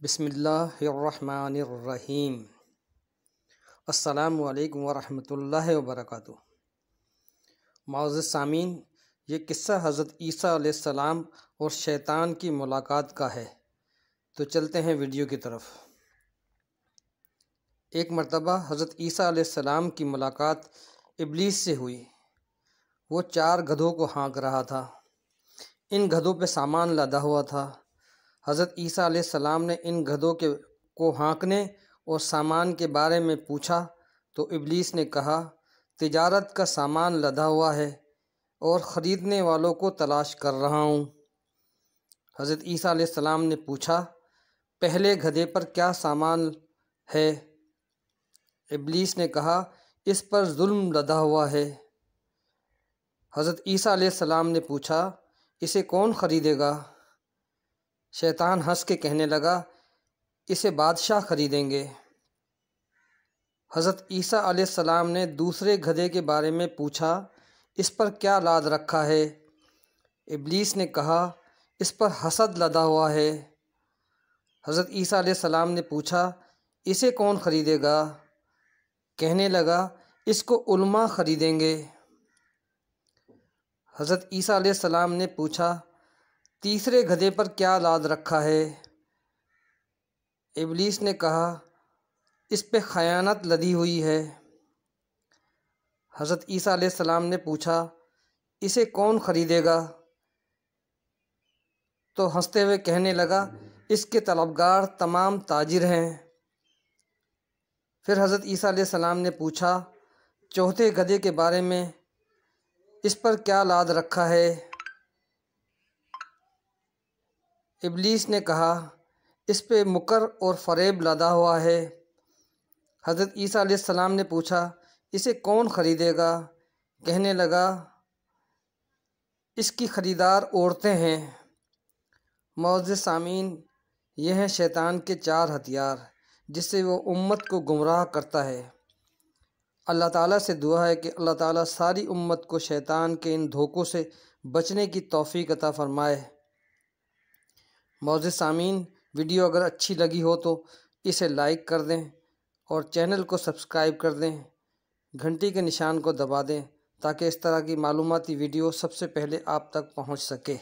بسم اللہ الرحمن الرحیم۔ السلام علیکم ورحمۃ اللہ وبرکاتہ۔ معزز سامعین، یہ قصہ حضرت عیسیٰ علیہ السلام اور شیطان کی ملاقات کا ہے، تو چلتے ہیں ویڈیو کی طرف۔ ایک مرتبہ حضرت عیسیٰ علیہ السلام کی ملاقات ابلیس سے ہوئی۔ وہ 4 گدھوں کو ہانک رہا تھا۔ ان گدھوں پہ سامان لدا ہوا تھا۔ حضرت عیسیٰ علیہ السلام نے ان گدھوں کو ہانکنے اور سامان کے بارے میں پوچھا تو ابلیس نے کہا، تجارت کا سامان لدا ہوا ہے اور خریدنے والوں کو تلاش کر رہا ہوں۔ حضرت عیسیٰ علیہ السلام نے پوچھا، پہلے گدھے پر کیا سامان ہے؟ ابلیس نے کہا، اس پر ظلم لدا ہوا ہے۔ حضرت عیسیٰ علیہ السلام نے پوچھا، اسے کون خریدے گا؟ شیطان ہنس کے کہنے لگا، اسے بادشاہ خریدیں گے۔ حضرت عیسیٰ علیہ السلام نے دوسرے گدھے کے بارے میں پوچھا، اس پر کیا لاد رکھا ہے؟ ابلیس نے کہا، اس پر حسد لدا ہوا ہے۔ حضرت عیسیٰ علیہ السلام نے پوچھا، اسے کون خریدے گا؟ کہنے لگا، اس کو علماء خریدیں گے۔ حضرت عیسیٰ علیہ السلام نے پوچھا، تیسرے گدھے پر کیا لاد رکھا ہے؟ ابلیس نے کہا، اس پہ خیانت لدی ہوئی ہے۔ حضرت عیسیٰ علیہ السلام نے پوچھا، اسے کون خریدے گا؟ تو ہنستے ہوئے کہنے لگا، اس کے طلبگار تمام تاجر ہیں۔ پھر حضرت عیسیٰ علیہ السلام نے پوچھا، چوتھے گدھے کے بارے میں، اس پر کیا لاد رکھا ہے؟ ابلیس نے کہا، اس پہ مکر اور فریب لدا ہوا ہے۔ حضرت عیسیٰ علیہ السلام نے پوچھا، اسے کون خریدے گا؟ کہنے لگا، اس کی خریدار عورتیں ہیں۔ معزز سامعین، یہ ہیں شیطان کے 4 ہتھیار جس سے وہ امت کو گمراہ کرتا ہے۔ اللہ تعالیٰ سے دعا ہے کہ اللہ تعالیٰ ساری امت کو شیطان کے ان دھوکوں سے بچنے کی توفیق عطا فرمائے۔ معزز سامعین، ویڈیو اگر اچھی لگی ہو تو اسے لائک کر دیں اور چینل کو سبسکرائب کر دیں، گھنٹی کے نشان کو دبا دیں تاکہ اس طرح کی معلوماتی ویڈیو سب سے پہلے آپ تک پہنچ سکے۔